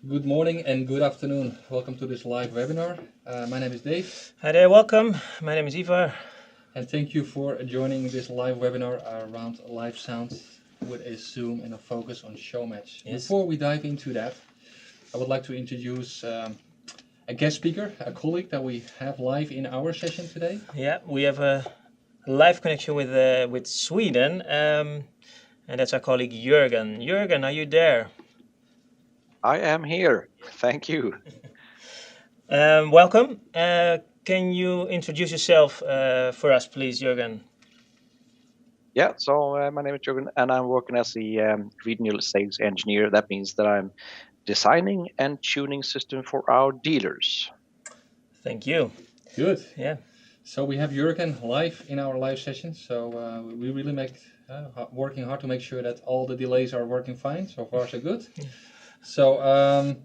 Good morning and good afternoon. Welcome to this live webinar. My name is Dave. Hi there, welcome. My name is Ivar. And thank you for joining this live webinar around live sound with a zoom and a focus on ShowMatch. Yes. Before we dive into that, I would like to introduce a guest speaker, a colleague that we have live in our session today. Yeah, we have a live connection with Sweden, and that's our colleague Jürgen. Jürgen, are you there? I am here. Thank you. Welcome. Can you introduce yourself for us, please, Jürgen? Yeah, so my name is Jürgen, and I'm working as the regional sales engineer. That means that I'm designing and tuning system for our dealers. Thank you. Good. Yeah. So we have Jürgen live in our live session. So we really working hard to make sure that all the delays are working fine. So far, so good. So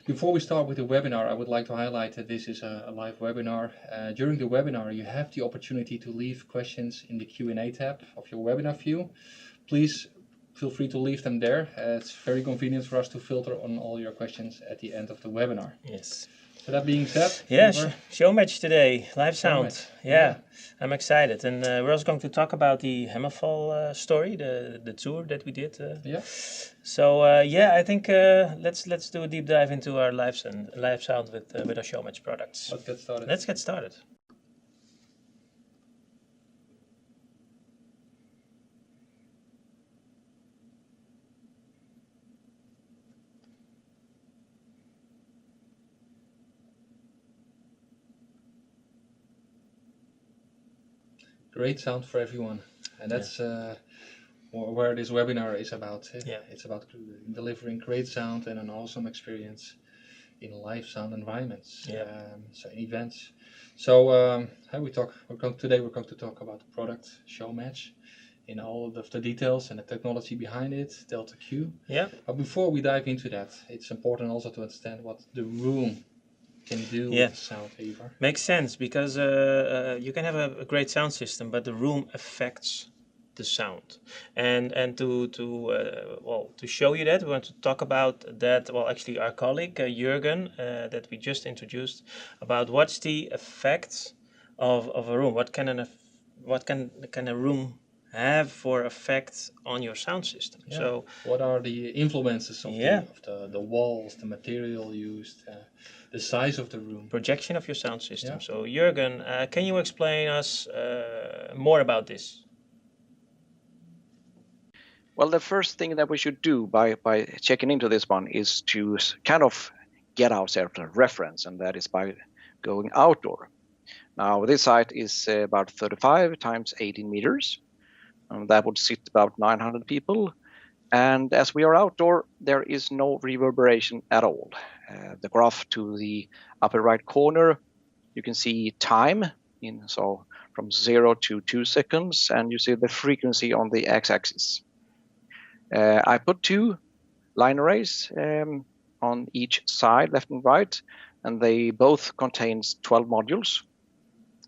before we start with the webinar, I would like to highlight that this is a live webinar. During the webinar, you have the opportunity to leave questions in the Q&A tab of your webinar view. Please feel free to leave them there. It's very convenient for us to filter on all your questions at the end of the webinar. Yes. So that being said, yeah, ShowMatch today, live sound. ShowMatch. Yeah, I'm excited, and we're also going to talk about the HAMMERFALL story, the tour that we did. Yeah. So yeah, I think let's do a deep dive into our live sound with our ShowMatch products. Let's get started. Let's get started. Great sound for everyone, and that's where this webinar is about. Yeah. It's about delivering great sound and an awesome experience in live sound environments. Yeah. So in events. So today we're going to talk about the product ShowMatch in all of the details and the technology behind it, DELTAQ. Yeah. But before we dive into that, it's important also to understand what the room can do with the sound, Ivar. Makes sense, because you can have a great sound system, but the room affects the sound. And to show you that, we want to talk about that. Well, actually, our colleague Jürgen, that we just introduced, about what's the effect of a room. What can a room have for effect on your sound system? Yeah. So what are the influences of the walls, the material used, the size of the room, projection of your sound system. Yeah. So Jürgen, can you explain us more about this? Well, the first thing that we should do by checking into this one is to kind of get ourselves a reference, and that is by going outdoor. Now, this site is about 35 times 18 meters. That would sit about 900 people. And as we are outdoor, there is no reverberation at all. The graph to the upper right corner, you can see time, from 0 to 2 seconds, and you see the frequency on the x-axis. I put 2 line arrays on each side, left and right, and they both contains 12 modules.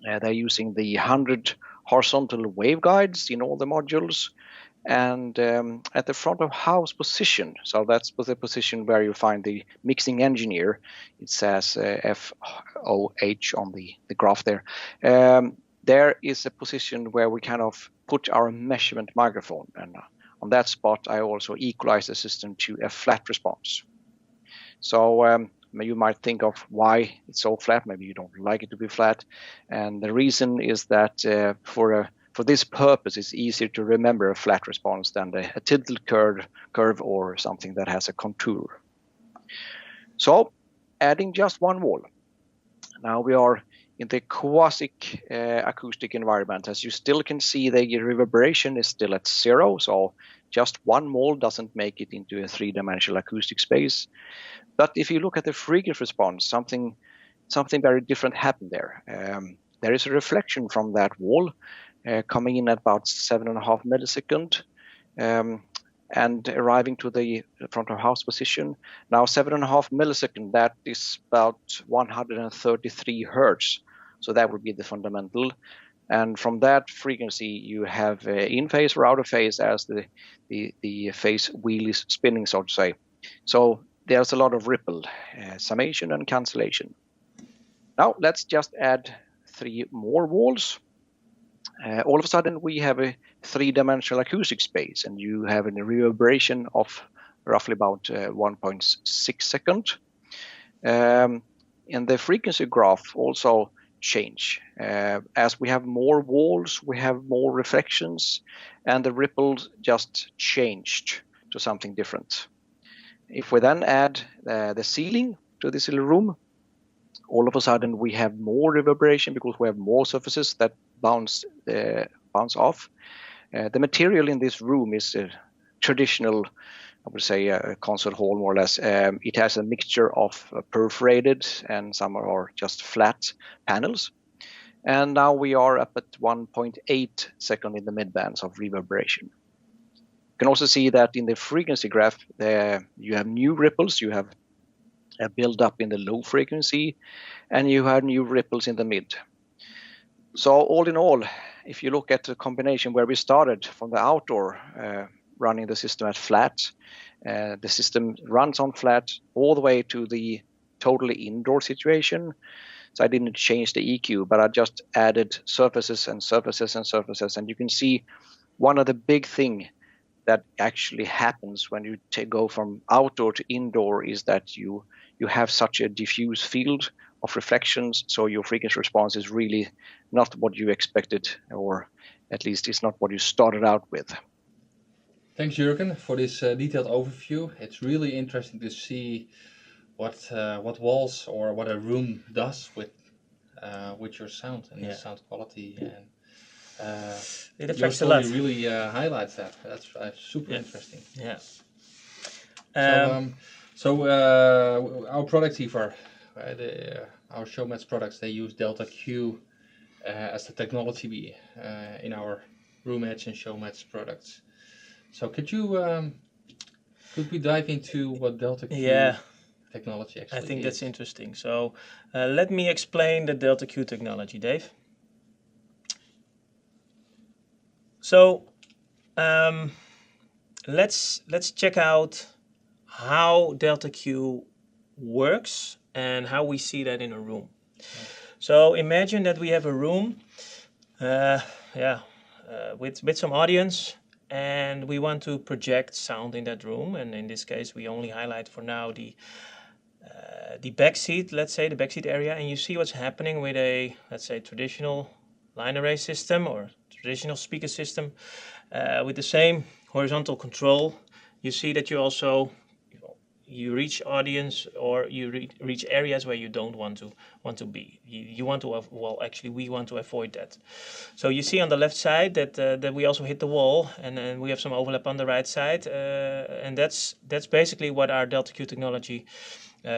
They're using the 100 horizontal waveguides in all the modules, and at the front of house position, so that's the position where you find the mixing engineer. It says FOH on the graph there. There is a position where we kind of put our measurement microphone, and on that spot I also equalize the system to a flat response. So you might think of why it's so flat. Maybe you don't like it to be flat, and the reason is that for this purpose, it's easier to remember a flat response than a tilted curve or something that has a contour. So, adding just one wall. Now we are in the quasi-acoustic environment. As you still can see, the reverberation is still at 0, so just one wall doesn't make it into a 3-dimensional acoustic space. But if you look at the frequency response, something very different happened there. There is a reflection from that wall coming in at about 7.5 milliseconds. and arriving to the front of house position. Now 7.5 milliseconds, that is about 133 hertz. So that would be the fundamental. And from that frequency, you have in phase or out of phase as the phase wheel is spinning, so to say. So there's a lot of ripple, summation and cancellation. Now let's just add 3 more walls. All of a sudden we have a 3-dimensional acoustic space, and you have a reverberation of roughly about 1.6 seconds. And the frequency graph also change. As we have more walls, we have more reflections, and the ripples just changed to something different. If we then add the ceiling to this little room, all of a sudden we have more reverberation because we have more surfaces that bounce off. The material in this room is a traditional, I would say, a concert hall more or less. It has a mixture of perforated and some are just flat panels. And now we are up at 1.8 seconds in the midbands of reverberation. You can also see that in the frequency graph, you have new ripples, you have a build up in the low frequency, and you have new ripples in the mid. So all in all, if you look at the combination where we started from the outdoor, running the system at flat, the system runs on flat all the way to the totally indoor situation. So I didn't change the EQ, but I just added surfaces and surfaces and surfaces. And you can see one of the big thing that actually happens when you go from outdoor to indoor is that you have such a diffuse field of reflections, so your frequency response is really not what you expected, or at least it's not what you started out with. Thanks, Jürgen, for this detailed overview. It's really interesting to see what walls or what a room does with your sound and the sound quality, and it your affects a story lot. really highlights that. That's super interesting. Yeah. So our products here, our ShowMatch products, they use DELTAQ as the technology in our RoomEdge and ShowMatch products. So could we dive into what DELTAQ technology actually is? I think that's interesting. So let me explain the DELTAQ technology, Dave. So let's check out how DELTAQ works and how we see that in a room. So imagine that we have a room with some audience, and we want to project sound in that room. And in this case, we only highlight for now the back seat, let's say the back seat area. And you see what's happening with a, let's say, traditional line array system or traditional speaker system with the same horizontal control. You see that you also you reach audience, or you reach areas where you don't want to be. You want to, well, actually we want to avoid that. So you see on the left side that we also hit the wall, and then we have some overlap on the right side, and that's basically what our DELTAQ technology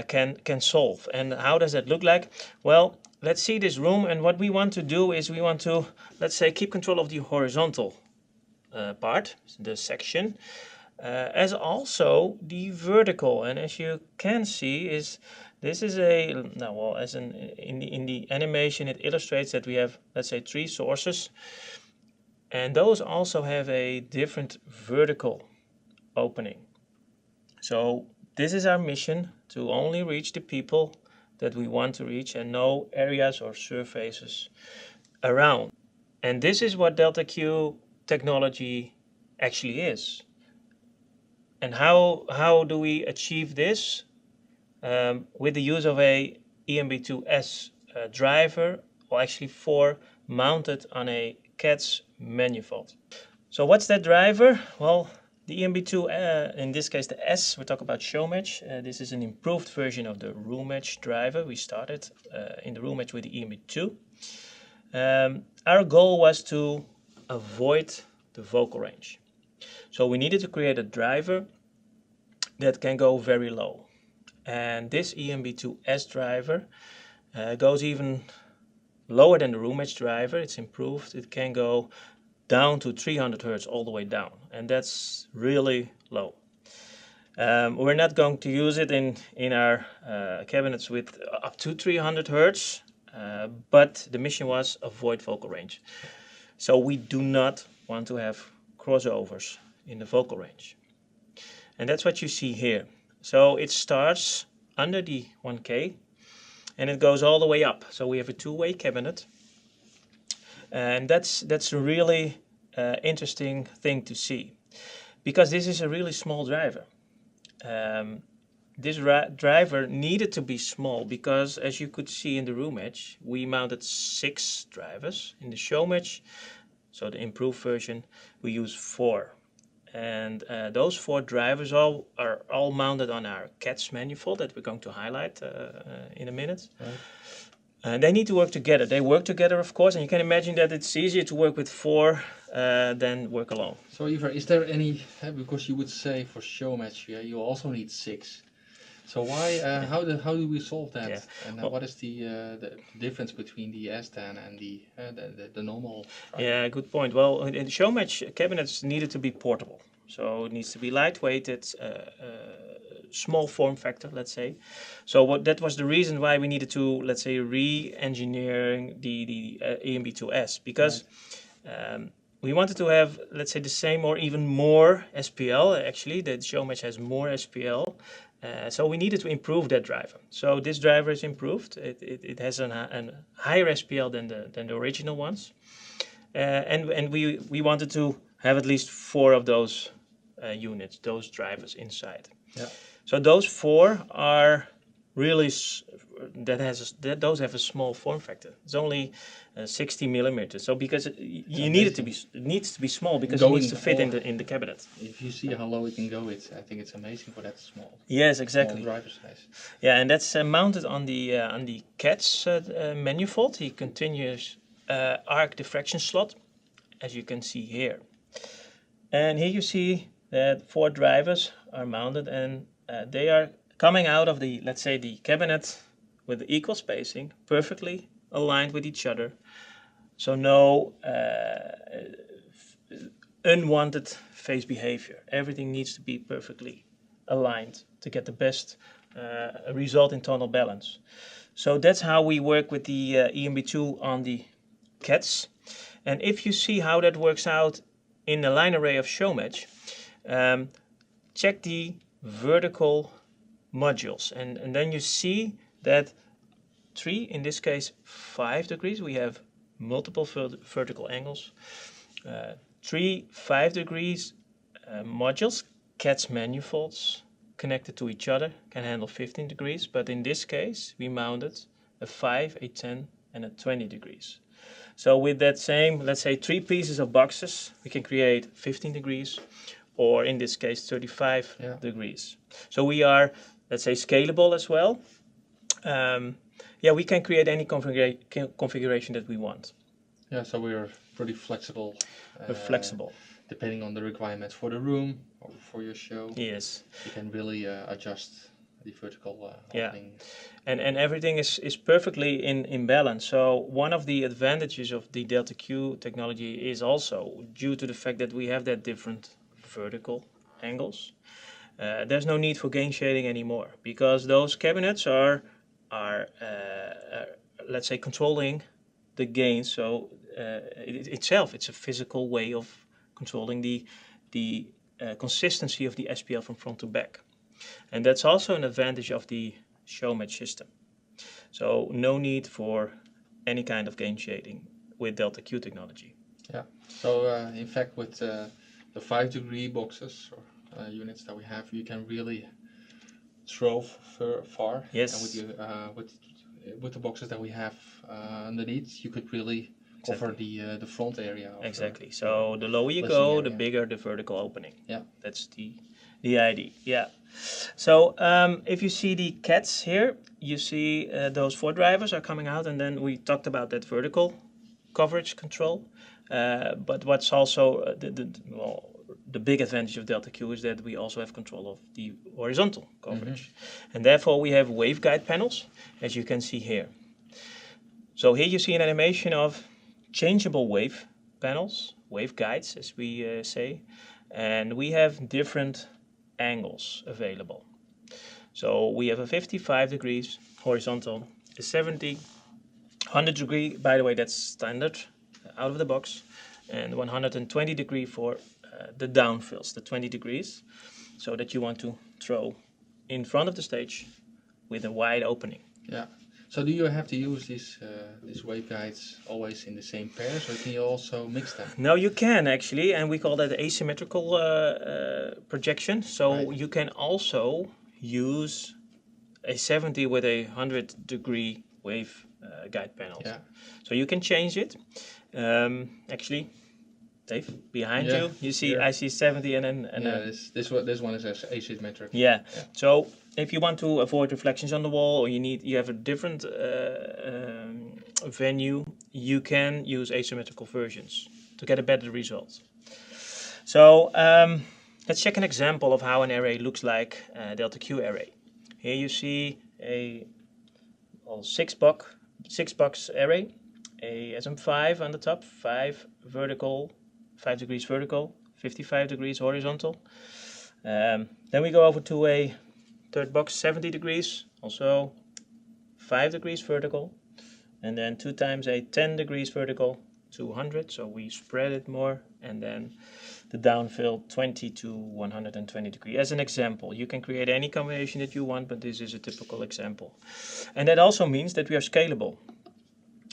can solve. And how does that look like? Well, let's see this room, and what we want to do is we want to, let's say, keep control of the horizontal part, the section, as also the vertical. And as you can see, this is a, now, well, as in the animation, it illustrates that we have, let's say, 3 sources, and those also have a different vertical opening. So this is our mission, to only reach the people that we want to reach and no areas or surfaces around. And this is what DELTAQ technology actually is. And how do we achieve this? With the use of a EMB2S driver, or actually 4, mounted on a CATS manifold. So what's that driver? Well, the EMB2, in this case the S, we talk about ShowMatch. This is an improved version of the RoomEdge driver. We started in the RoomEdge with the EMB2. Our goal was to avoid the vocal range. So we needed to create a driver that can go very low. And this EMB2S driver goes even lower than the RoomEdge driver. It's improved. It can go down to 300 Hertz all the way down. And that's really low. We're not going to use it in our cabinets with up to 300 hertz, but the mission was avoid vocal range. So we do not want to have crossovers in the vocal range. And that's what you see here. So it starts under the 1K and it goes all the way up. So we have a two-way cabinet. And that's a really interesting thing to see, because this is a really small driver. This driver needed to be small because, as you could see in the room edge, we mounted 6 drivers. In the ShowMatch, so the improved version, we use 4. And those 4 drivers are all mounted on our CATS manifold that we're going to highlight in a minute. Right. And they need to work together. They work together, of course, and you can imagine that it's easier to work with 4 than work alone. So, Ivar, is there any, because you would say for ShowMatch, you also need 6. So why? How do we solve that? Yeah. And well, what is the difference between the S10 and the normal? Yeah, good point. Well, in the ShowMatch cabinets needed to be portable, so it needs to be lightweighted, small form factor, let's say. So that was the reason why we needed to, let's say, re-engineering the EMB2S, because we wanted to have, let's say, the same or even more SPL. Actually, the ShowMatch has more SPL. So we needed to improve that driver. So this driver is improved. It has a higher SPL than the original ones, and we wanted to have at least 4 of those units, those drivers inside. Yeah. So those 4 are really those have a small form factor. It's only 60 millimeters. So because it needs to be small because it needs to fit in the cabinet. If you see how low it can go, I think it's amazing for that small. Yes, exactly. Small driver size. Yeah, and that's mounted on the CATS manifold, the continuous arc diffraction slot, as you can see here. And here you see that 4 drivers are mounted, and they are coming out of the, let's say, the cabinet with equal spacing, perfectly aligned with each other. So no unwanted phase behavior. Everything needs to be perfectly aligned to get the best result in tonal balance. So that's how we work with the EMB2 on the CATS. And if you see how that works out in the line array of ShowMatch, check the vertical modules, and then you see that 3, in this case 5 degrees, we have multiple vertical angles, 3 5 degrees modules, CATS manifolds connected to each other, can handle 15 degrees, but in this case we mounted a 5, a 10 and a 20 degrees. So with that same, let's say, 3 pieces of boxes, we can create 15 degrees, or in this case 35 degrees. So we are, let's say, scalable as well. We can create any configuration that we want. Yeah, so we're pretty flexible. We're flexible. Depending on the requirements for the room or for your show. Yes. You can really adjust the vertical opening. And everything is perfectly in balance. So one of the advantages of the DELTAQ technology is also due to the fact that we have that different vertical angles. There's no need for gain shading anymore, because those cabinets are let's say, controlling the gain. So it's a physical way of controlling the consistency of the SPL from front to back. And that's also an advantage of the ShowMatch system. So no need for any kind of gain shading with DELTAQ technology. Yeah. So in fact, with the 5 degree boxes or units that we have, you can really throw far. Yes. And with the boxes that we have underneath, you could really cover the front area. Exactly. So the lower you go, the bigger the vertical opening. Yeah. That's the idea. Yeah. So if you see the CATS here, you see those 4 drivers are coming out, and then we talked about that vertical coverage control. But what's also the big advantage of DELTAQ is that we also have control of the horizontal coverage. And therefore we have waveguide panels, as you can see here. So here you see an animation of changeable wave panels, waveguides as we say, and we have different angles available. So we have a 55 degrees horizontal, a 70, 100 degree, by the way, that's standard out of the box, and 120 degree for the downfills, the 20 degrees, so that you want to throw in front of the stage with a wide opening. Yeah. So do you have to use these waveguides always in the same pairs, or can you also mix them? No, you can actually, and we call that asymmetrical projection. So Right. you can also use a 70 with a 100 degree wave guide panel. Yeah. So you can change it. Actually, Dave, behind Yeah, you see, here. I see 70 and This one is asymmetric. yeah. So if you want to avoid reflections on the wall, or you have a different venue, you can use asymmetrical versions to get a better result. So let's check an example of how an array looks like, a DELTAQ array. Here you see a six box array, a SM5 on the top, 5 vertical, 5 degrees vertical, 55 degrees horizontal. Then we go over to a third box, 70 degrees, also 5 degrees vertical, and then 2 times a 10 degrees vertical, 200, so we spread it more, and then the downfill 20 to 120 degree. As an example, you can create any combination that you want, but this is a typical example. And that also means that we are scalable.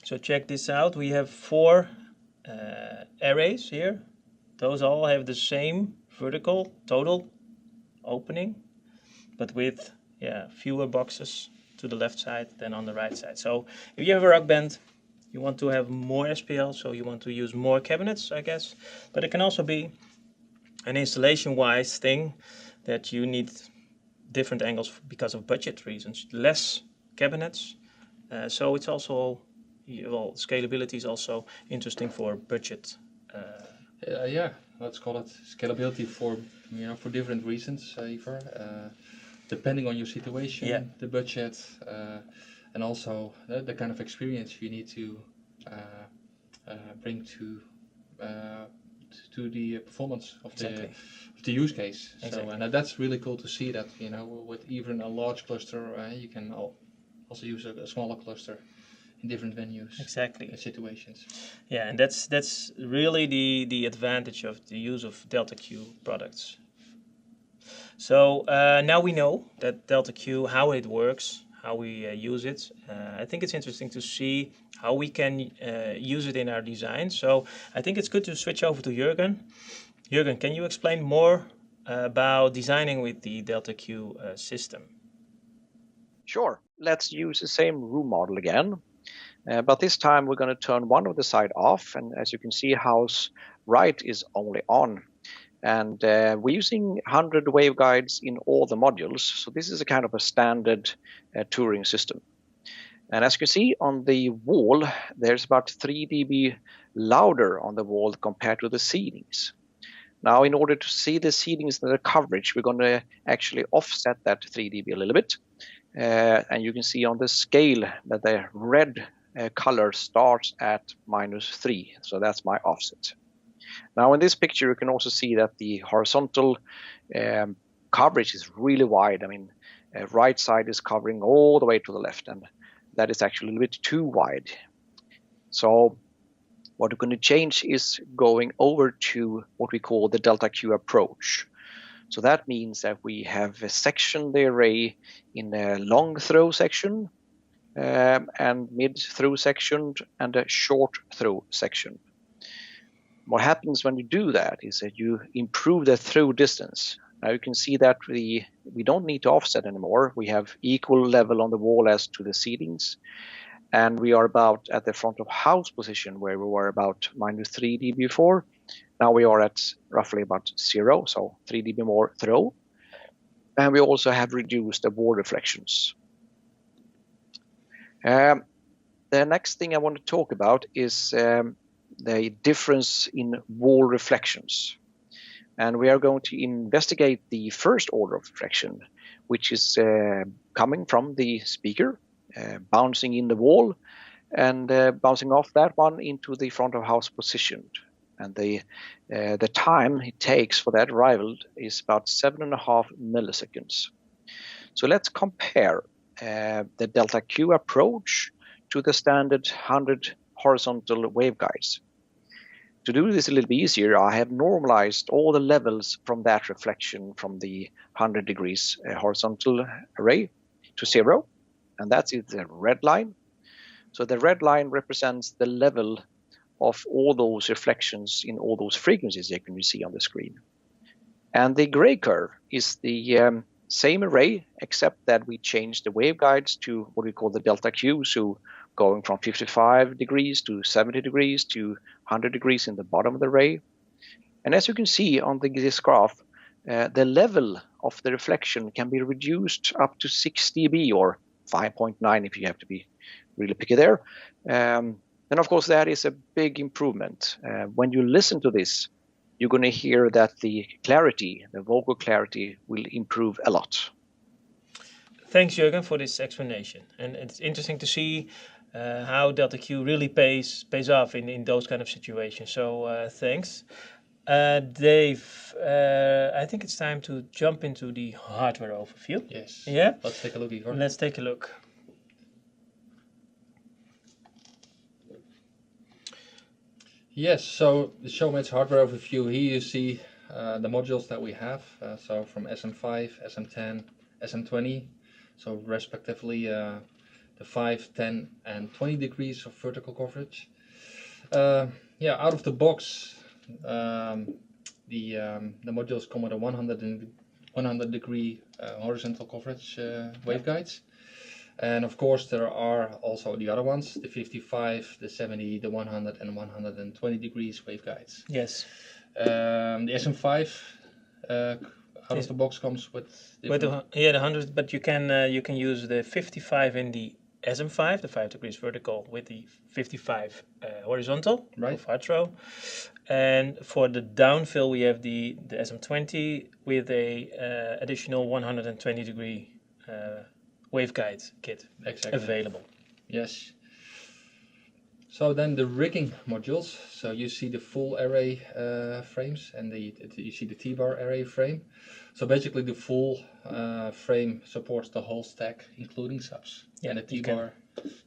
So check this out, we have 4 arrays here. Those all have the same vertical total opening, but with fewer boxes to the left side than on the right side. So if you have a rock band, you want to have more SPL, so you want to use more cabinets, I guess. But it can also be an installation-wise thing that you need different angles because of budget reasons, less cabinets. So it's also, well, scalability is also interesting for budget. Yeah, let's call it scalability for different reasons, Ivar. Depending on your situation, the budget, and also the kind of experience you need to bring to the performance of the use case. Exactly. So, and that's really cool to see that with even a large cluster, you can also use a smaller cluster in different venues. Exactly. And situations. Yeah, and that's really the advantage of the use of DELTAQ products. So now we know that DELTAQ, how it works, how we use it. I think it's interesting to see how we can use it in our design. So I think it's good to switch over to Jürgen. Jürgen, can you explain more about designing with the DELTAQ system? Sure. Let's use the same room model again. But this time we're going to turn one of the side off, and as you can see, house right is only on. And we're using 100 waveguides in all the modules, so this is a kind of a standard touring system. And as you can see on the wall, there's about 3 dB louder on the wall compared to the ceilings. Now, in order to see the ceilings and the coverage, we're going to actually offset that 3 dB a little bit. And you can see on the scale that the red color starts at -3, so that's my offset. Now in this picture you can also see that the horizontal coverage is really wide. I mean, right side is covering all the way to the left, and that is actually a little bit too wide. So what we're going to change is going over to what we call the DELTAQ approach. So that means that we have sectioned the array in a long throw section, and mid throw section, and a short throw section. What happens when you do that is that you improve the throw distance. Now you can see that we don't need to offset anymore. We have equal level on the wall as to the ceilings, and we are about at the front of house position where we were about -3 dB before. Now we are at roughly about 0, so 3 dB more throw. And we also have reduced the wall reflections. The next thing I want to talk about is the difference in wall reflections. And we are going to investigate the first order of reflection, which is coming from the speaker, bouncing in the wall, and bouncing off that one into the front of house position. and the time it takes for that arrival is about 7.5 milliseconds. So let's compare the DELTAQ approach to the standard 100 horizontal waveguides. To do this a little bit easier, I have normalized all the levels from that reflection from the 100 degrees horizontal array to 0, and that's the red line. So the red line represents the level of all those reflections in all those frequencies you can see on the screen. And the gray curve is the same array, except that we changed the waveguides to what we call the DELTAQ, so going from 55 degrees to 70 degrees to 100 degrees in the bottom of the array. And as you can see on this graph, the level of the reflection can be reduced up to 6 dB or 5.9 if you have to be really picky there. And of course, that is a big improvement. When you listen to this, you're going to hear that the clarity, the vocal clarity, will improve a lot. Thanks, Jürgen, for this explanation. And it's interesting to see how DELTAQ really pays off in those kind of situations. So thanks. Dave, I think it's time to jump into the hardware overview. Yes. Yeah? Let's take a look, Igor. Let's take a look. Yes, so the ShowMatch hardware overview, here you see the modules that we have. So from SM5, SM10, SM20, so respectively the 5, 10 and 20 degrees of vertical coverage. Yeah, out of the box, the modules come with a 100 degree horizontal coverage waveguides. And of course there are also the other ones, the 55, the 70, the 100 and 120 degrees waveguides. Yes. The SM5 out of the box comes with the 100, but you can use the 55 in the SM5, the 5 degrees vertical, with the 55 horizontal, right, of hard throw. And for the downfill we have the SM20 with a additional 120 degree waveguide kit available. Yes. So then the rigging modules. So you see the full array frames, and you see the T-bar array frame. So basically the full frame supports the whole stack, including subs. Yeah, and the T-bar,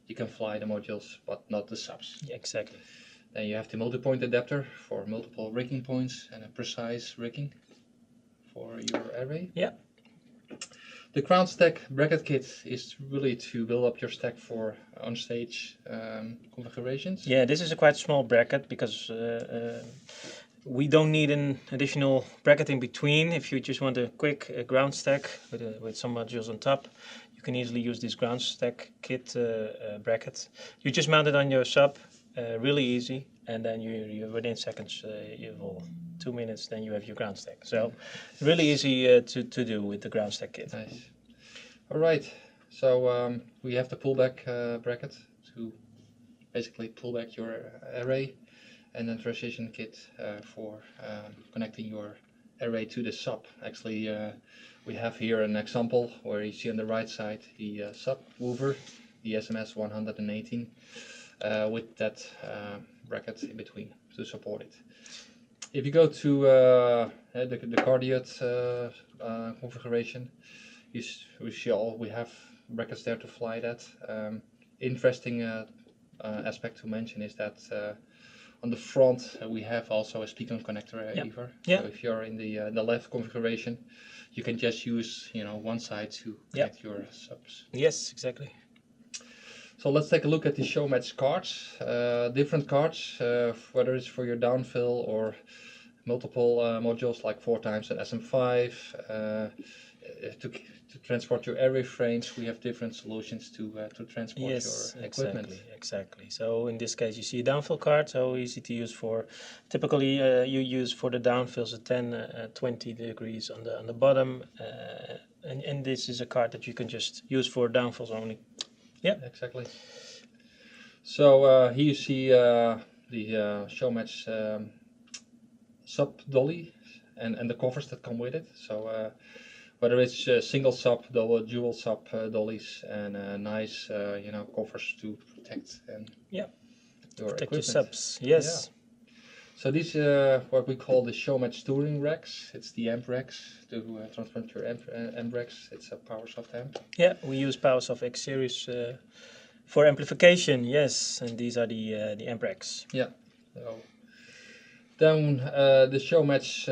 you can fly the modules, but not the subs. Yeah, exactly. Then you have the multi-point adapter for multiple rigging points and a precise rigging for your array. Yeah. The crown stack bracket kit is really to build up your stack for on-stage configurations. Yeah, this is a quite small bracket because we don't need an additional bracket in between. If you just want a quick ground stack with some modules on top, you can easily use this ground stack kit bracket. You just mount it on your sub, really easy, and then you within seconds, 2 minutes, then you have your ground stack. So really easy to do with the ground stack kit. Nice. All right, so we have the pullback bracket to basically pull back your array, and then transition kit for connecting your array to the sub. Actually, we have here an example where you see on the right side the subwoofer, the SMS 118, with that bracket in between to support it. If you go to the Cardiot configuration, we have brackets there to fly that. Interesting aspect to mention is that on the front we have also a speaker connector, Ivar. Yeah. So if you're in the left configuration, you can just use one side to connect your subs. Yes, exactly. So let's take a look at the ShowMatch cards. Different cards, whether it's for your downfill or multiple modules like 4 times an SM5. To transport your array frames, we have different solutions to transport your equipment. Exactly. So in this case, you see a downfill card, so easy to use for. Typically, you use for the downfills a 10, 20 degrees on the bottom, and this is a card that you can just use for downfills only. Yeah, exactly. So here you see the ShowMatch sub dolly and the covers that come with it. So whether it's single sub, dual sub dollies, and nice covers to protect and your equipment. Your subs. Yes. Yeah. So these what we call the ShowMatch touring racks. It's the amp racks to transport your amp racks. It's a PowerSoft amp. Yeah, we use PowerSoft X series for amplification. Yes, and these are the amp racks. Yeah. So then the ShowMatch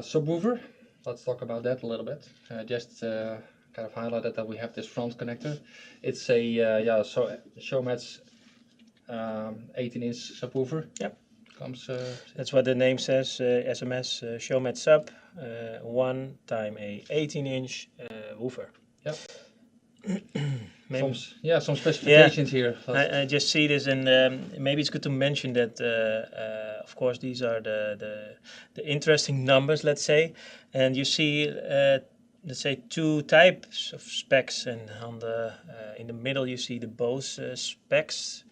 subwoofer. Let's talk about that a little bit. Just kind of highlighted that we have this front connector. It's a ShowMatch 18-inch subwoofer. Yep. Comes. That's what the name says. SMS ShowMatch sub 1 time a 18-inch woofer. Yep. Maybe. Some specifications here. I just see this, and maybe it's good to mention that, of course, these are the interesting numbers, let's say, and you see, let's say, 2 types of specs, and on the in the middle you see the Bose specs,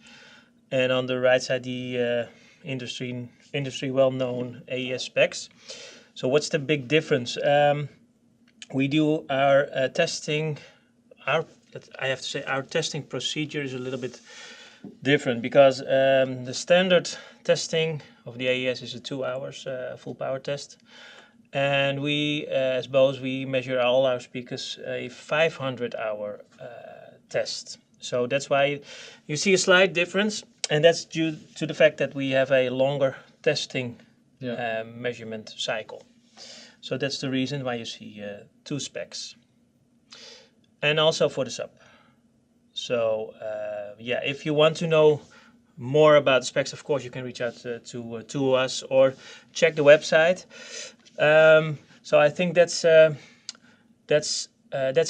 and on the right side the industry well-known AES specs. So what's the big difference? We do our testing. I have to say our testing procedure is a little bit different, because the standard testing of the AES is a 2 hours full power test, and we as Bose we measure all our speakers a 500-hour test. So that's why you see a slight difference, and that's due to the fact that we have a longer testing measurement cycle. So that's the reason why you see 2 specs. And also for the sub. So if you want to know more about specs, of course you can reach out to us or check the website. So I think that's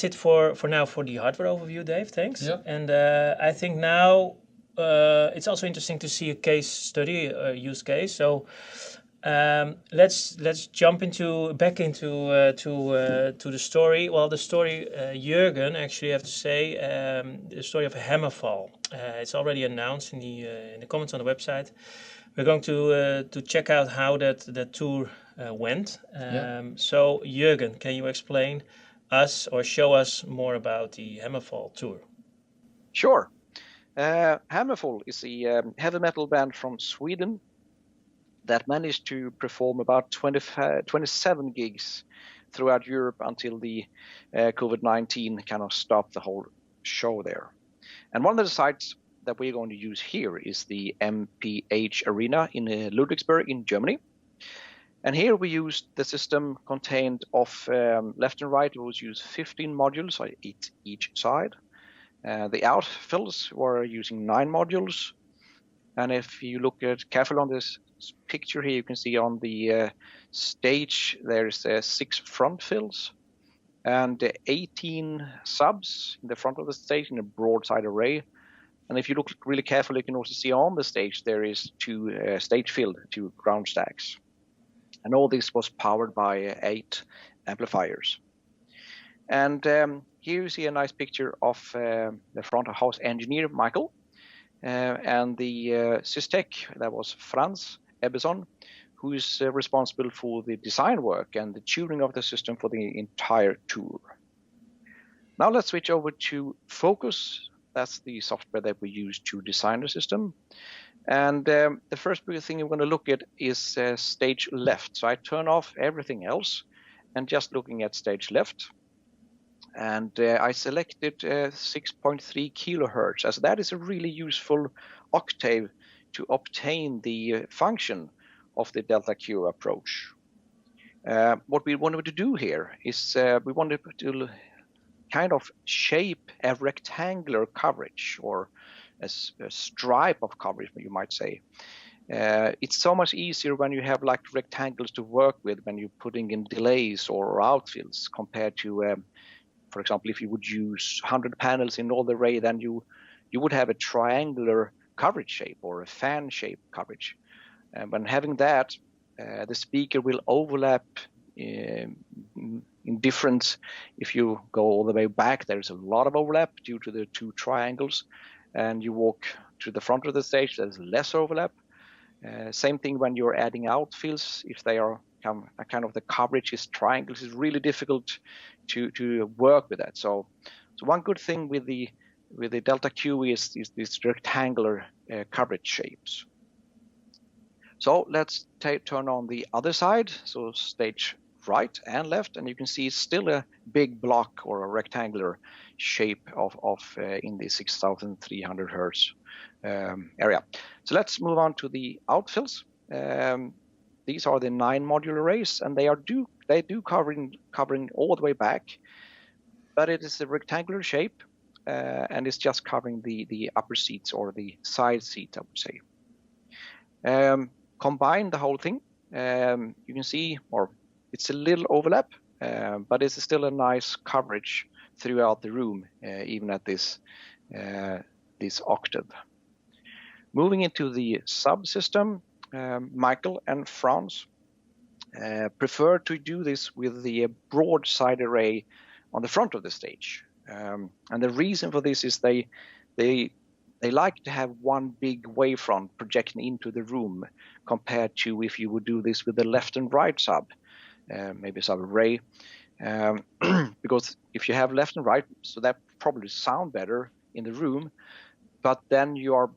it for now for the hardware overview, Dave. Thanks. Yeah. And I think now it's also interesting to see a case study, a use case. So let's jump back into the story. Well, the story, Jürgen, actually, I have to say, the story of HAMMERFALL. It's already announced in the comments on the website. We're going to check out how that tour went. So, Jürgen, can you explain us or show us more about the HAMMERFALL tour? Sure. HAMMERFALL is a heavy metal band from Sweden that managed to perform about 27 gigs throughout Europe until the COVID-19 kind of stopped the whole show there. And one of the sites that we're going to use here is the MPH Arena in Ludwigsburg in Germany. And here we used the system contained of left and right. We used 15 modules on each side. The outfills were using 9 modules. And if you look carefully on this picture here, you can see on the stage there's 6 front fills and 18 subs in the front of the stage in a broadside array. And if you look really carefully, you can also see on the stage there is 2 stage filled, 2 ground stacks. And all this was powered by 8 amplifiers. And here you see a nice picture of the front of house engineer, Michael, and the systech, that was Franz Ebbesson, who is responsible for the design work and the tuning of the system for the entire tour. Now let's switch over to Focus. That's the software that we use to design the system. And the first big thing we're going to look at is stage left. So I turn off everything else and just looking at stage left. And I selected 6.3 kilohertz, as that is a really useful octave to obtain the function of the DELTAQ approach. What we wanted to do here is we wanted to kind of shape a rectangular coverage, or a stripe of coverage, you might say. It's so much easier when you have like rectangles to work with when you're putting in delays or outfills compared to for example, if you would use 100 panels in all the array, then you would have a triangular coverage shape or a fan shape coverage. And when having that, the speaker will overlap in different. If you go all the way back, there's a lot of overlap due to the 2 triangles, and you walk to the front of the stage, there's less overlap. Same thing when you're adding outfills. If they are kind of the coverage is triangles, is really difficult to work with that. So one good thing with the DELTAQ is these rectangular coverage shapes. So let's turn on the other side, so stage right and left, and you can see it's still a big block or a rectangular shape in the 6300 hertz area. So let's move on to the outfills. These are the 9 module arrays, and they do covering all the way back, but it is a rectangular shape, and it's just covering the upper seats or the side seats, I would say. Combine the whole thing, you can see, or it's a little overlap, but it's still a nice coverage throughout the room, even at this octave. Moving into the subsystem, Michael and Franz prefer to do this with the broadside array on the front of the stage. And the reason for this is they like to have one big wavefront projecting into the room compared to if you would do this with the left and right sub, maybe sub array. Because if you have left and right, so that probably sound better in the room, but then you're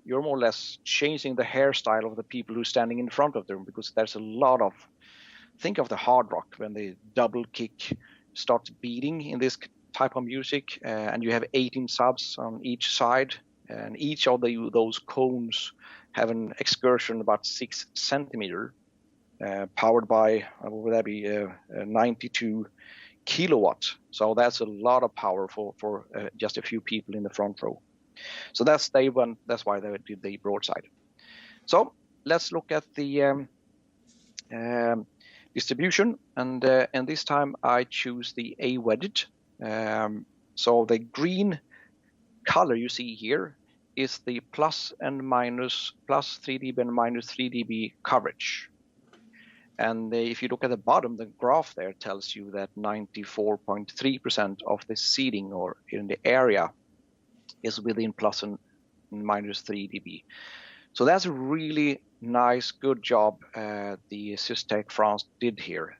more or less changing the hairstyle of the people who are standing in front of them, because there's a lot of, think of the hard rock when the double kick starts beating in this type of music, and you have 18 subs on each side, and each of those cones have an excursion about 6 centimeter, powered by, what would that be, 92 kilowatt. So that's a lot of power for just a few people in the front row. So that's why they did the broadside. So let's look at the distribution, and this time I choose the A-wedded. So the green color you see here is the plus 3 dB and minus 3 dB coverage. And if you look at the bottom, the graph there tells you that 94.3% of the seating or in the area is within plus and minus 3 dB. So that's a really nice, good job the Systech France did here.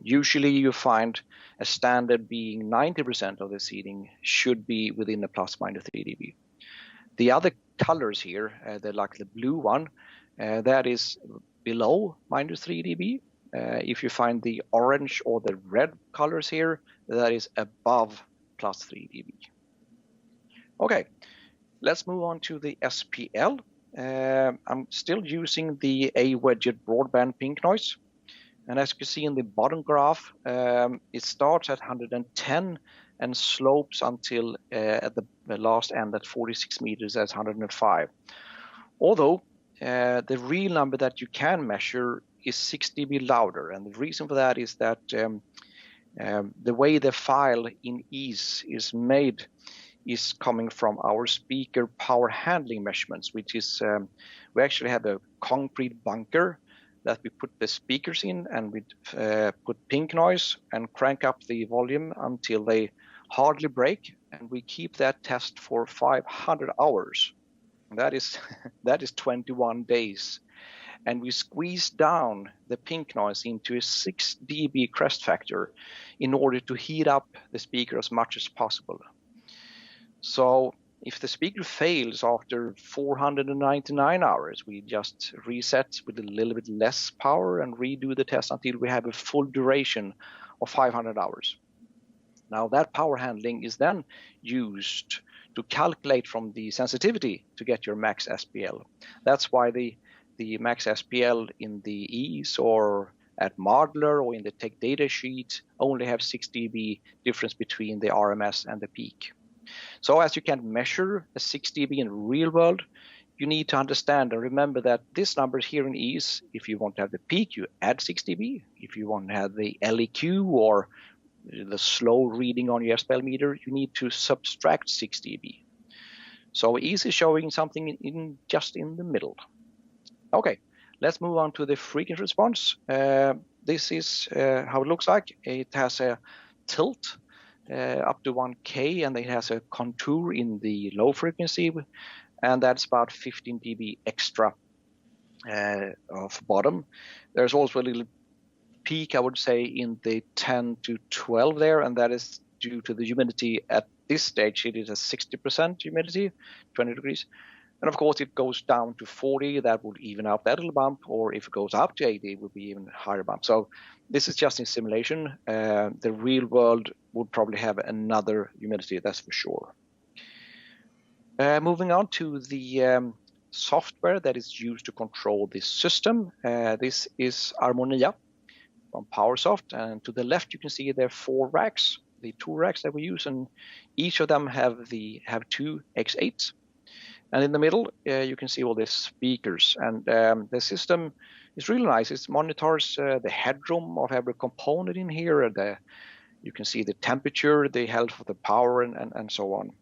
Usually you find a standard being 90% of the seating should be within the plus minus 3 dB. The other colors here, they're like the blue one, that is below minus 3 dB. If you find the orange or the red colors here, that is above plus 3 dB. Okay, let's move on to the SPL. I'm still using the A-wedged broadband pink noise. And as you can see in the bottom graph, it starts at 110 and slopes until at the last end at 46 meters at 105. Although the real number that you can measure is 6 dB louder. And the reason for that is that the way the file in ease is made is coming from our speaker power handling measurements, which is we actually have a concrete bunker that we put the speakers in, and we put pink noise and crank up the volume until they hardly break, and we keep that test for 500 hours. That is 21 days, and we squeeze down the pink noise into a 6 dB crest factor in order to heat up the speaker as much as possible. So if the speaker fails after 499 hours, we just reset with a little bit less power and redo the test until we have a full duration of 500 hours. Now that power handling is then used to calculate from the sensitivity to get your max SPL. That's why the max SPL in the EASE or at Modeler or in the tech data sheet only have 6 dB difference between the RMS and the peak. So as you can measure a 6 dB in real world, you need to understand and remember that this number here in EASE, if you want to have the peak, you add 6 dB. If you want to have the LEQ or the slow reading on your SPL meter, you need to subtract 6 dB. So EASE is showing something just in the middle. Okay, let's move on to the frequency response. This is how it looks like. It has a tilt up to 1K, and it has a contour in the low frequency, and that's about 15 dB extra of bottom. There's also a little peak, I would say, in the 10 to 12 there, and that is due to the humidity. At this stage, it is a 60% humidity, 20 degrees. And of course, it goes down to 40, that would even out that little bump, or if it goes up to 80, it would be even higher bump. So this is just in simulation. The real world would probably have another humidity, that's for sure. Moving on to the software that is used to control this system. This is Harmonia from PowerSoft, and to the left you can see there are 4 racks, the 2 racks that we use, and each of them have 2 X8s. And in the middle, you can see all these speakers, and the system is really nice. It monitors the headroom of every component in here. You can see the temperature, the health of the power, and so on.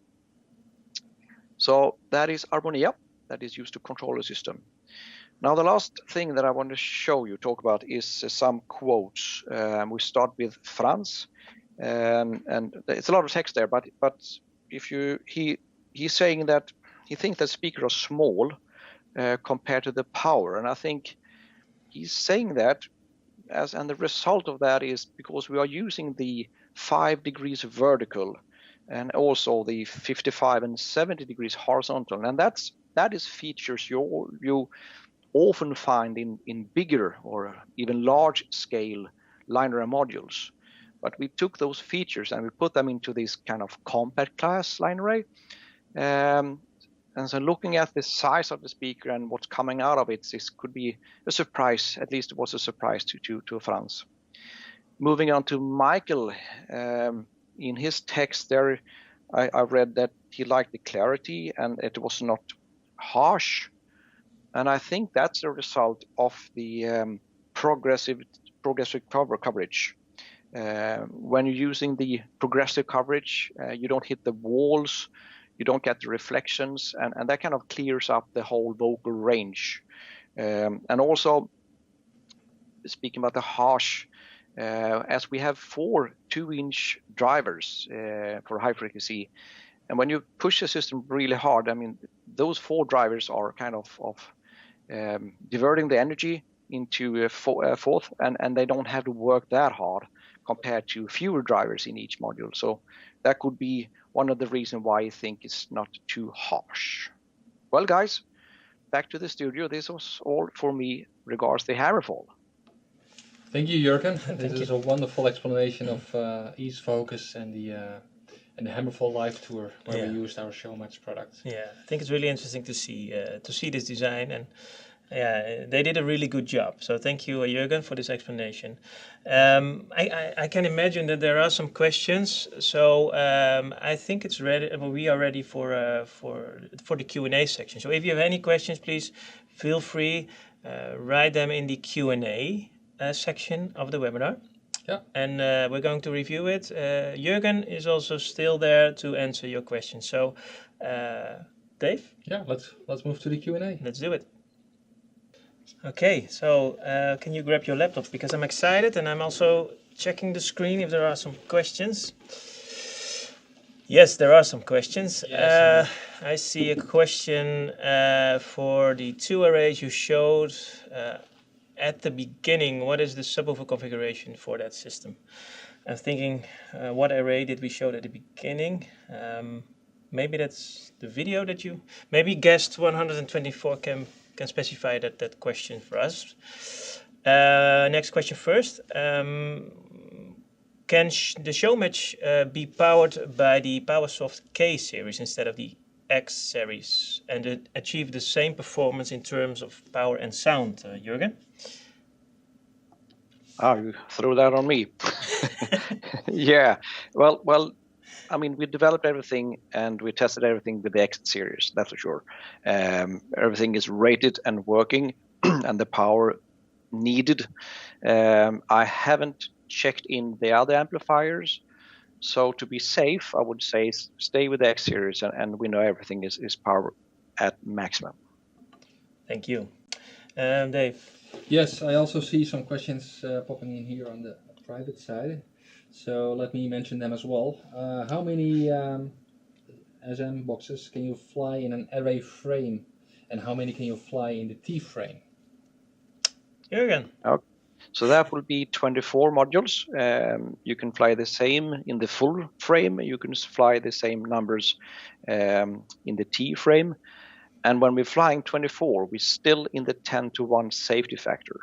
So that is Harmonia, that is used to control the system. Now the last thing that I want to talk about is some quotes. We start with Franz, and it's a lot of text there, but he's saying that he thinks that speakers are small compared to the power, and I think he's saying that and the result of that is because we are using the 5 degrees vertical and also the 55 and 70 degrees horizontal, and that is features you often find in bigger or even large scale line array modules. But we took those features and we put them into this kind of compact class line array. And so looking at the size of the speaker and what's coming out of it, this could be a surprise. At least it was a surprise to Franz. Moving on to Michael, in his text there, I read that he liked the clarity and it was not harsh. And I think that's a result of the progressive coverage. When you're using the progressive coverage, you don't hit the walls, you don't get the reflections, and that kind of clears up the whole vocal range. And also, speaking about the harsh, as we have 4 2-inch drivers for high frequency, and when you push the system really hard, I mean, those 4 drivers are kind of diverting the energy into a fourth, and they don't have to work that hard compared to fewer drivers in each module. So that could be one of the reasons why I think it's not too harsh. Well, guys, back to the studio. This was all for me regards the HAMMERFALL. Thank you, Jürgen. This is a wonderful explanation of Ease Focus and the HAMMERFALL live tour where we used our ShowMatch product. Yeah, I think it's really interesting to see this design, and yeah, they did a really good job. So thank you, Jürgen, for this explanation. I can imagine that there are some questions. So I think it's ready. We are ready for the Q&A section. So if you have any questions, please feel free write them in the Q&A section of the webinar. Yeah. And we're going to review it. Jürgen is also still there to answer your questions. So, Dave? Yeah, let's move to the Q&A. Let's do it. Okay, so can you grab your laptop? Because I'm excited and I'm also checking the screen if there are some questions. Yes, there are some questions. Yes, I see a question for the 2 arrays you showed at the beginning. What is the subwoofer configuration for that system? I'm thinking, what array did we show at the beginning? Maybe that's the video that you... Maybe guest 124 can specify that question for us. Next question first. Can the ShowMatch be powered by the PowerSoft K series instead of the X series and achieve the same performance in terms of power and sound, Jürgen? Oh, you throw that on me. Yeah, well, I mean, we developed everything and we tested everything with the X series, that's for sure. Everything is rated and working and the power needed. I haven't checked in the other amplifiers, so to be safe, I would say stay with the X series and we know everything is power at maximum. Thank you. Dave? Yes, I also see some questions popping in here on the private side, so let me mention them as well. How many SM boxes can you fly in an array frame, and how many can you fly in the T frame? Jürgen? Okay. So that will be 24 modules. You can fly the same in the full frame. You can fly the same numbers in the T frame. And when we're flying 24, we're still in the 10-to-1 safety factor.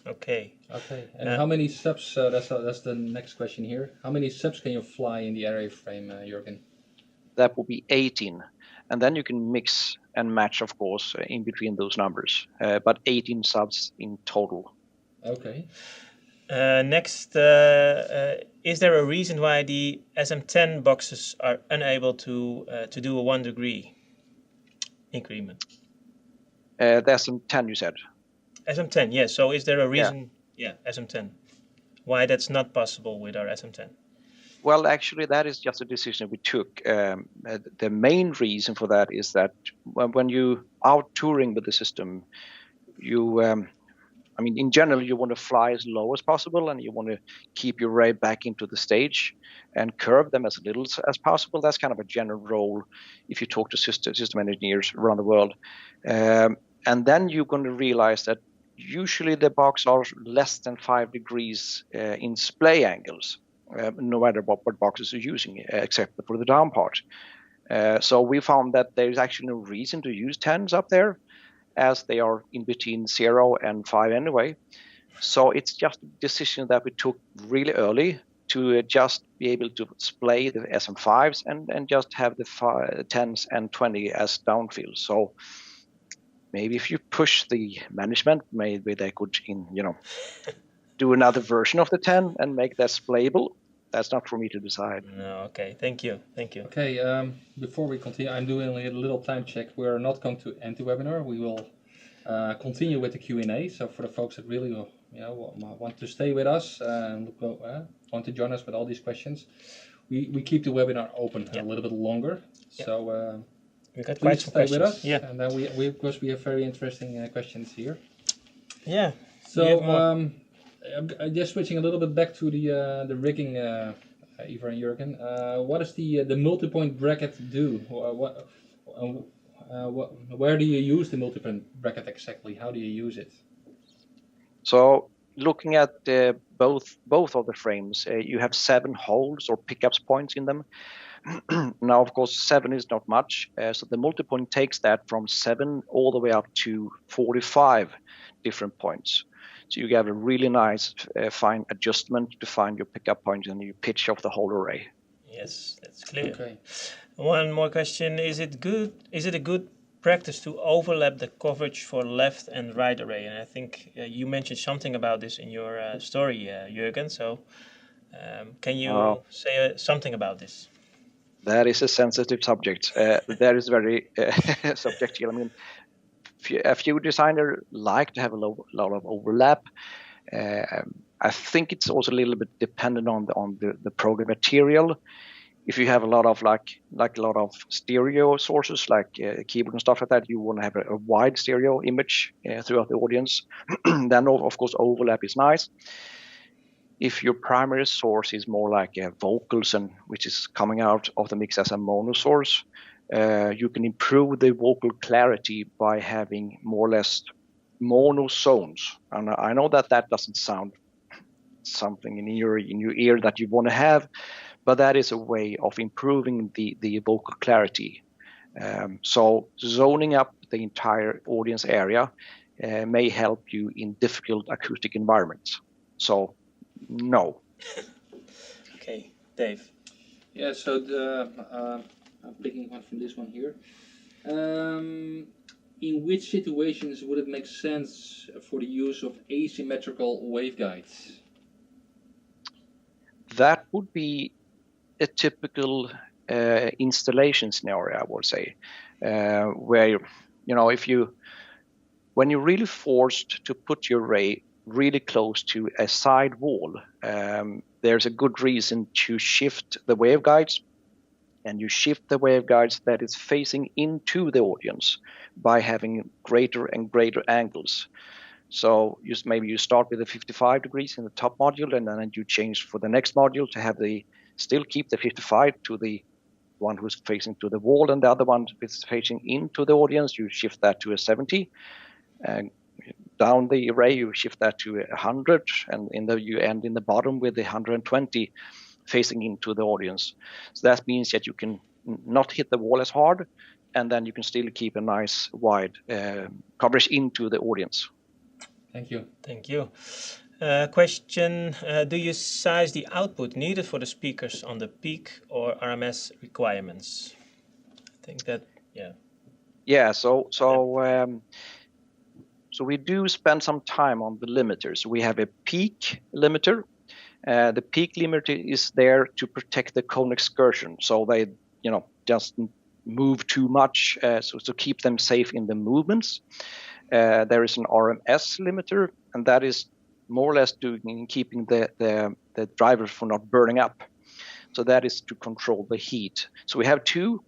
Okay. Okay. And how many subs? That's the next question here. How many subs can you fly in the airframe, Jürgen? That will be 18. And then you can mix and match, of course, in between those numbers. But 18 subs in total. Okay. Next, is there a reason why the SM10 boxes are unable to do a 1 degree increment? The SM10, you said? SM10, yes. So is there a reason, SM10, why that's not possible with our SM10? Well, actually, that is just a decision we took. The main reason for that is that when you out touring with the system, in general, you want to fly as low as possible, and you want to keep your ray back into the stage and curve them as little as possible. That's kind of a general role if you talk to system engineers around the world. And then you're going to realize that usually the box are less than 5 degrees in splay angles, no matter what boxes you're using, except for the down part. So we found that there's actually no reason to use 10s up there, as they are in between 0 and 5 anyway. So it's just a decision that we took really early to just be able to splay the SM5s and just have the 10s and 20 as downfield. So maybe if you push the management, maybe they could do another version of the 10 and make that splayable. That's not for me to decide. No, okay, thank you. Okay, before we continue, I'm doing a little time check. We're not going to end the webinar. We will continue with the Q&A. So for the folks that really want to stay with us and want to join us with all these questions, we keep the webinar open a little bit longer. So we got please stay with us. Yeah. And then we of course we have very interesting questions here. Yeah. So just switching a little bit back to the rigging, Ivar and Jürgen. What does the multi-point bracket do? Where do you use the multi-point bracket exactly? How do you use it? So looking at both of the frames, you have 7 holes or pickups points in them. Now, of course, 7 is not much. So the multi-point takes that from 7 all the way up to 45 different points. So you have a really nice fine adjustment to find your pickup point and your pitch of the whole array. Yes, that's clear. Okay. One more question: Is it a good practice to overlap the coverage for left and right array? And I think you mentioned something about this in your story, Jürgen. So can you say something about this? That is a sensitive subject. That is very subjective. I mean, a few designers like to have a lot of overlap. I think it's also a little bit dependent on the program material. If you have a lot of like a lot of stereo sources, like keyboard and stuff like that, you want to have a wide stereo image throughout the audience. Then of course overlap is nice. If your primary source is more like vocals, and which is coming out of the mix as a mono source, you can improve the vocal clarity by having more or less mono zones. And I know that doesn't sound something in your ear that you want to have, but that is a way of improving the vocal clarity. So zoning up the entire audience area may help you in difficult acoustic environments. So no. Okay, Dave. Yeah, so I'm picking one from this one here. In which situations would it make sense for the use of asymmetrical waveguides? That would be a typical installation scenario, I would say, where when you're really forced to put your array really close to a side wall, there's a good reason to shift the waveguides, and you shift the waveguides that is facing into the audience by having greater and greater angles. So maybe you start with the 55 degrees in the top module, and then you change for the next module to have still keep the 55 to the one who's facing to the wall, and the other one is facing into the audience. You shift that to a 70, and down the array you shift that to 100, and you end in the bottom with the 120 facing into the audience. So that means that you can not hit the wall as hard, and then you can still keep a nice wide coverage into the audience. Thank you. Thank you. Question, do you size the output needed for the speakers on the peak or RMS requirements? I think that, yeah. Yeah, so we do spend some time on the limiters. We have a peak limiter. The peak limiter is there to protect the cone excursion, so they, just move too much, so to keep them safe in the movements. There is an RMS limiter, and that is more or less keeping the driver from not burning up. So that is to control the heat. So we have two.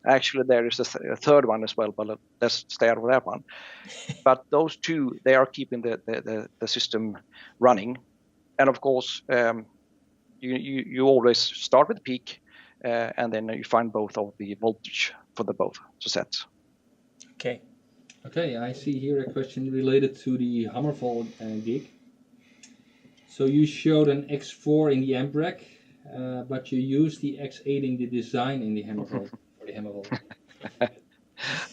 Actually, there is a third one as well, but let's stay out of that one. But those two, they are keeping the system running. And of course, you always start with the peak, and then you find both of the voltage for the both sets. Okay. Okay, I see here a question related to the HAMMERFALL gig. So you showed an X4 in the amp rack, but you used the X8 in the design in the HAMMERFALL. For the HAMMERFALL.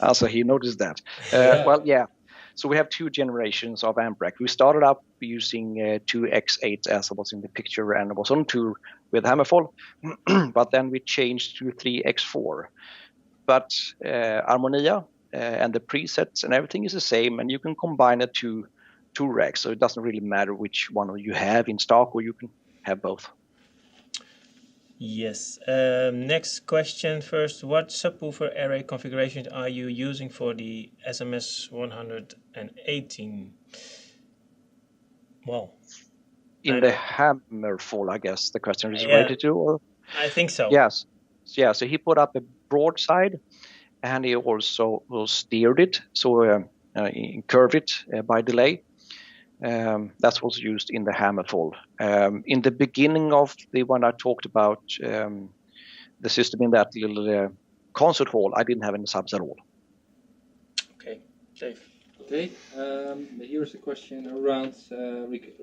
Also, he noticed that. Yeah. Well, yeah. So we have two generations of amp rack. We started up using two X8s as was in the picture, and it was on tour with HAMMERFALL, but then we changed to 3X4. But Harmonia and the presets and everything is the same, and you can combine it to two racks, so it doesn't really matter which one you have in stock, or you can have both. Yes. Next question first. What subwoofer array configurations are you using for the SMS 118? Well, In the HAMMERFALL, I guess the question is related to, or? I think so. Yes. Yeah, so he put up a broadside, and he also steered it, so he curved it by delay. That's what's used in the HAMMERFALL. In the beginning of the one I talked about, the system in that little concert hall, I didn't have any subs at all. Okay, safe. Okay, here's a question around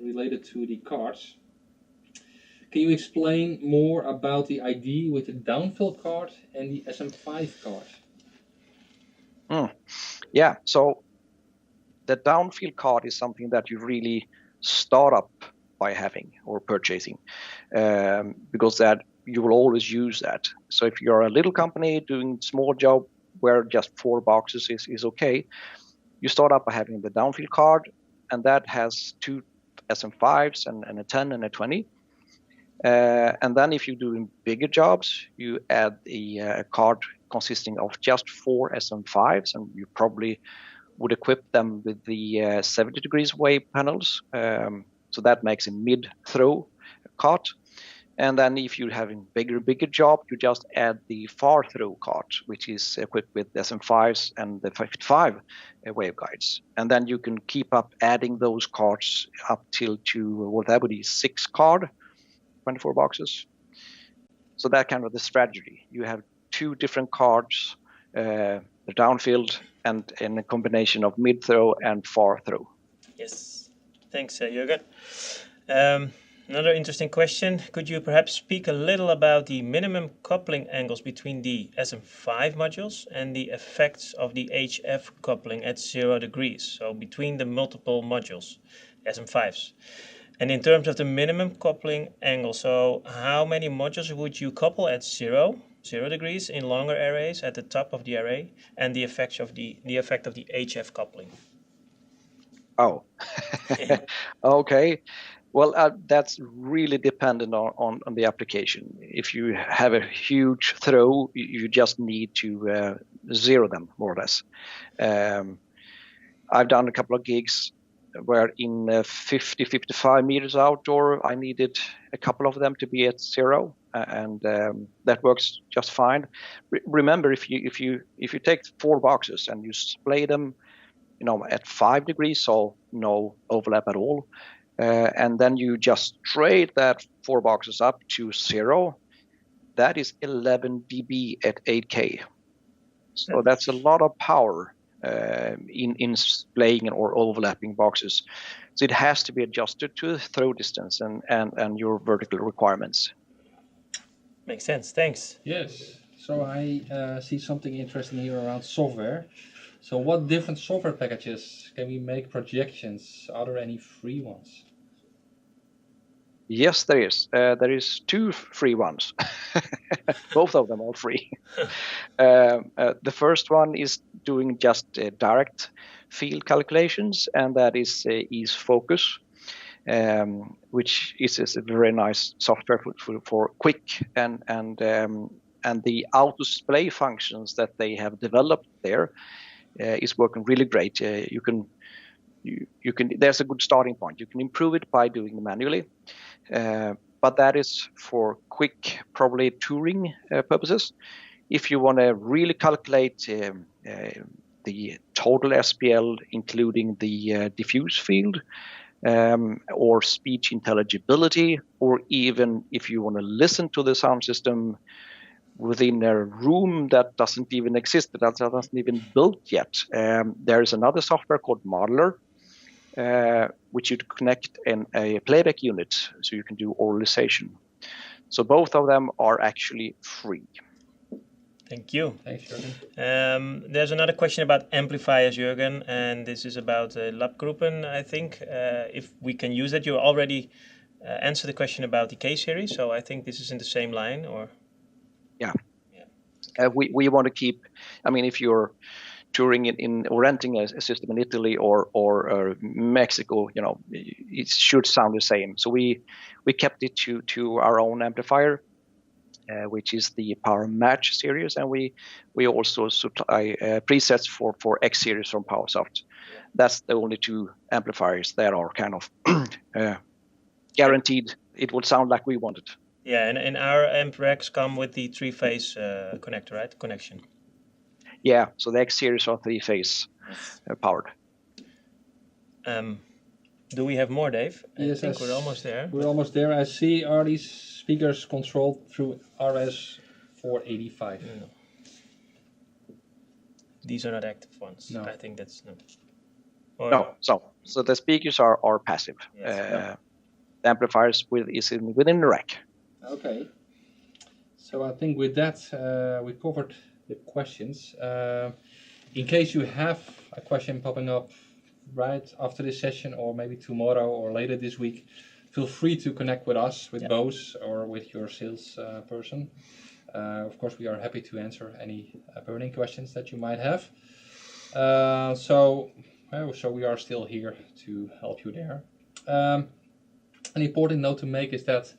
related to the cards. Can you explain more about the idea with the downfill card and the SM5 card? Yeah, so the downfield card is something that you really start up by having or purchasing, because that you will always use that. So if you're a little company doing small job where just 4 boxes is okay, you start up by having the downfield card, and that has 2 SM5s and a 10 and a 20. And then if you're doing bigger jobs, you add a card consisting of just 4 SM5s, and you probably would equip them with the 70 degrees wave panels. So that makes a mid-throw card. And then if you're having bigger job, you just add the far throw card, which is equipped with SM5s and the 55 waveguides. And then you can keep up adding those cards up till to what that would be 6 card, 24 boxes. So that kind of the strategy. You have 2 different cards, the downfield and in a combination of mid throw and far throw. Yes, thanks, Jürgen. Another interesting question. Could you perhaps speak a little about the minimum coupling angles between the SM5 modules and the effects of the HF coupling at 0 degrees, so between the multiple modules, SM5s? And in terms of the minimum coupling angle, so how many modules would you couple at 0 degrees in longer arrays at the top of the array, and the effect of the HF coupling? Oh, okay. Well, that's really dependent on the application. If you have a huge throw, you just need to zero them, more or less. I've done a couple of gigs where in 50-55 meters outdoor, I needed a couple of them to be at 0, and that works just fine. Remember, if you take 4 boxes and you splay them, at 5 degrees, so no overlap at all. And then you just trade that 4 boxes up to 0. That is 11 dB at 8K. So that's a lot of power in splaying or overlapping boxes. So it has to be adjusted to the throw distance and your vertical requirements. Makes sense. Thanks. Yes. So I see something interesting here around software. So what different software packages can we make projections? Are there any free ones? Yes, there is. There is two free ones. Both of them are free. The first one is doing just direct field calculations, and that is Ease Focus, which is a very nice software for quick and the auto display functions that they have developed there is working really great. You can there's a good starting point. You can improve it by doing it manually, but that is for quick, probably touring purposes. If you want to really calculate the total SPL, including the diffuse field, or speech intelligibility, or even if you want to listen to the sound system within a room that doesn't even exist, that doesn't even built yet, there is another software called Modeler, which you connect in a playback unit, so you can do oralization. So both of them are actually free. Thank you. Thanks, Jürgen. There's another question about amplifiers, Jürgen, and this is about Labgruppen, I think. If we can use it, you already answered the question about the K-series, so I think this is in the same line, or? Yeah. We want to keep, I mean, if you're touring in or renting a system in Italy or Mexico, you know, it should sound the same. So we kept it to our own amplifier, which is the Power Match series, and we also supply presets for X series from PowerSoft. That's the only two amplifiers that are kind of guaranteed it will sound like we want it. Yeah, and our amp racks come with the three-phase connector, right? Connection. Yeah, so the X series are three-phase powered. Do we have more, Dave? Yes, I think we're almost there. We're almost there. I see, are these speakers controlled through RS485? No. These are not active ones. No. I think that's no. Or, No, so the speakers are passive. Yes. The amplifiers within the rack. Okay. So I think with that we covered the questions. In case you have a question popping up right after this session, or maybe tomorrow or later this week, feel free to connect with us, with Bose, or with your sales person. Of course, we are happy to answer any burning questions that you might have. So we are still here to help you there. An important note to make is that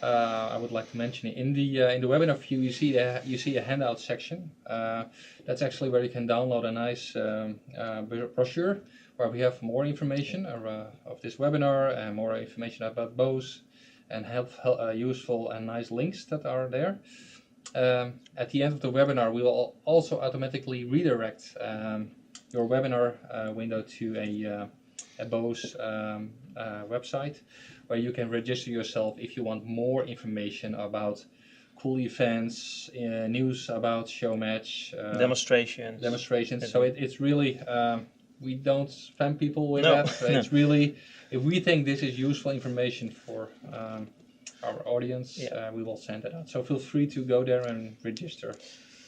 I would like to mention in the webinar view you see a handout section. That's actually where you can download a nice brochure where we have more information of this webinar and more information about Bose and useful and nice links that are there. At the end of the webinar, we will also automatically redirect your webinar window to a Bose website where you can register yourself if you want more information about cool events, news about ShowMatch, demonstrations. So it's really, we don't spam people with that. It's really, if we think this is useful information for our audience, we will send it out. So feel free to go there and register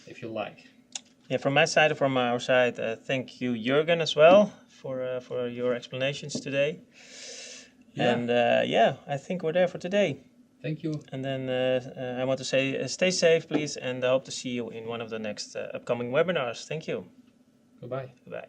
if you like. Yeah, from my side or from our side, thank you, Jürgen, as well for your explanations today. Yeah. And I think we're there for today. Thank you. And then I want to say stay safe, please, and I hope to see you in one of the next upcoming webinars. Thank you. Goodbye. Goodbye.